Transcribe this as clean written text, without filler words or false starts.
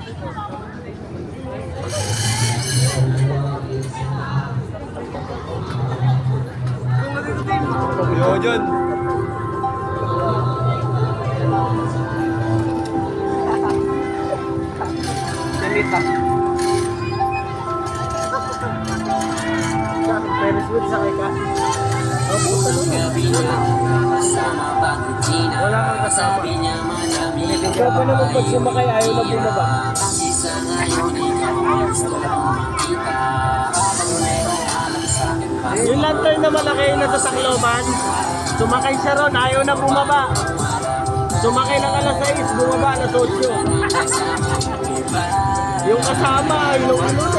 Yo, John. Salita. Ferris wheel sa ka. Wala kang kasama. Ikaw pa naman pag sumakay, ayaw na bumaba. Yung lantern na malaki na sa Tacloban, sumakay siya ron, ayaw na bumaba. Sumakay lang alas 6, bumaba alas 8. Yung kasama, yung ano,